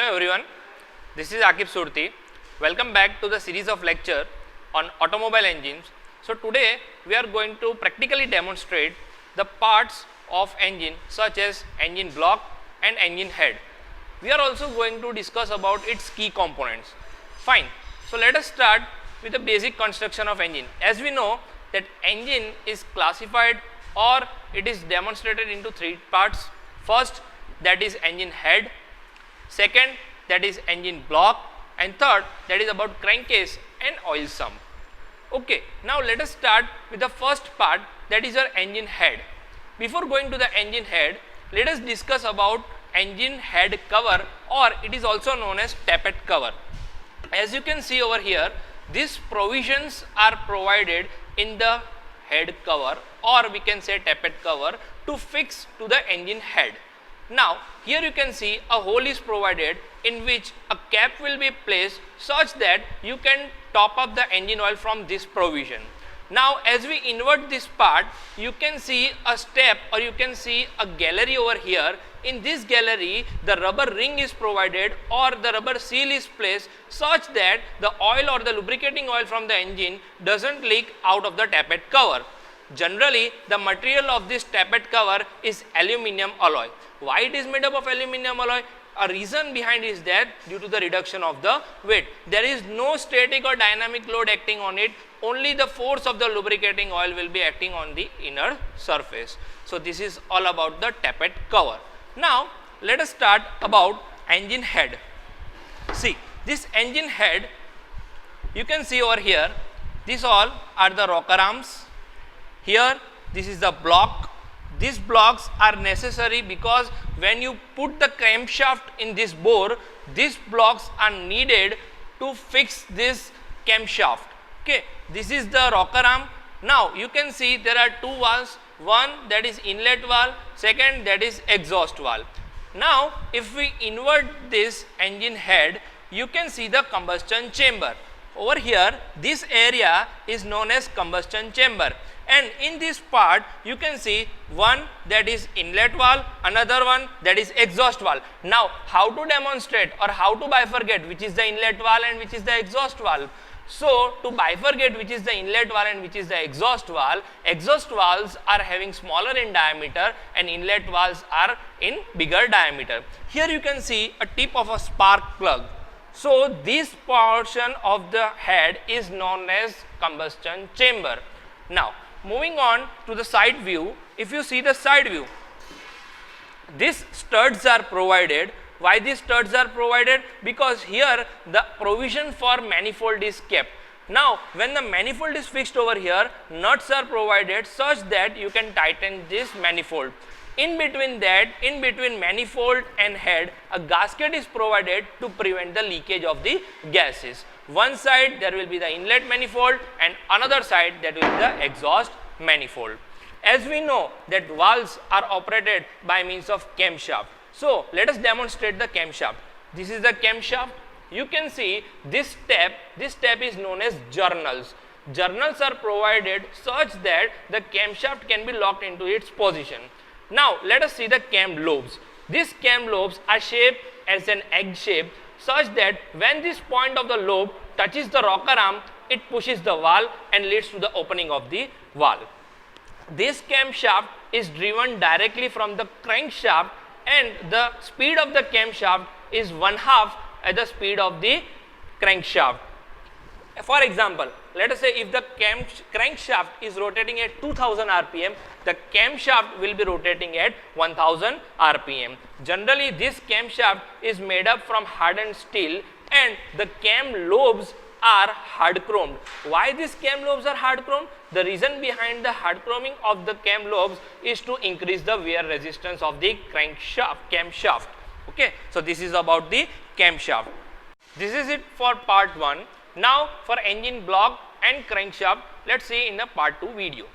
everyone, this is Akib Surti. Welcome back to the series of lecture on automobile engines. So today we are going to practically demonstrate the parts of engine such as engine block and engine head. We are also going to discuss about its key components. Fine. So let us start with the basic construction of engine. As we know that engine is classified or it is demonstrated into three parts. First, that is engine head. Second, that is engine block, and third, that is about crankcase and oil sump. Okay, now let us start with the first part, that is your engine head. Before going to the engine head, let us discuss about engine head cover, or it is also known as tappet cover. As you can see over here, these provisions are provided in the head cover, or we can say tappet cover, to fix to the engine head. Now here you can see a hole is provided in which a cap will be placed such that you can top up the engine oil from this provision. Now as we invert this part, you can see a step, or you can see a gallery over here. In this gallery, the rubber ring is provided or the rubber seal is placed such that the oil or the lubricating oil from the engine doesn't leak out of the tappet cover. Generally, the material of this tappet cover is aluminum alloy. Why it is made up of aluminum alloy? A reason behind is that due to the reduction of the weight. There is no static or dynamic load acting on it, only the force of the lubricating oil will be acting on the inner surface. So this is all about the tappet cover. Now let us start about engine head. See, this engine head, you can see over here, these all are the rocker arms. Here this is the block. These blocks are necessary because when you put the camshaft in this bore, these blocks are needed to fix this camshaft. Okay, this is the rocker arm. Now you can see there are two valves, one that is inlet valve, second that is exhaust valve. Now if we invert this engine head, you can see the combustion chamber. Over here, this area is known as combustion chamber, and in this part you can see one that is inlet valve, another one that is exhaust valve. Now how to demonstrate or how to bifurcate which is the inlet valve and which is the exhaust valve? So to bifurcate which is the inlet valve and which is the exhaust valves are having smaller in diameter and inlet valves are in bigger diameter. Here you can see a tip of a spark plug. So this portion of the head is known as combustion chamber. Now moving on to the side view, if you see the side view, these studs are provided. Why these studs are provided? Because here the provision for manifold is kept. Now when the manifold is fixed over here, nuts are provided such that you can tighten this manifold. In between that, in between manifold and head, a gasket is provided to prevent the leakage of the gases. One side there will be the inlet manifold and another side that will be the exhaust manifold. As we know that valves are operated by means of camshaft. So let us demonstrate the camshaft. This is the camshaft. You can see this step is known as journals. Journals are provided such that the camshaft can be locked into its position. Now let us see the cam lobes. These cam lobes are shaped as an egg shape such that when this point of the lobe touches the rocker arm, it pushes the valve and leads to the opening of the valve. This camshaft is driven directly from the crankshaft, and the speed of the camshaft is 1/2 at the speed of the crankshaft. For example, let us say if the crankshaft is rotating at 2000 rpm, the camshaft will be rotating at 1000 rpm. Generally this camshaft is made up from hardened steel and the cam lobes are hard chromed. Why these cam lobes are hard chromed? The reason behind the hard chroming of the cam lobes is to increase the wear resistance of the camshaft. Okay, so this is about the camshaft. This is it for part 1. Now for engine block and crankshaft, let's see in the part 2 video.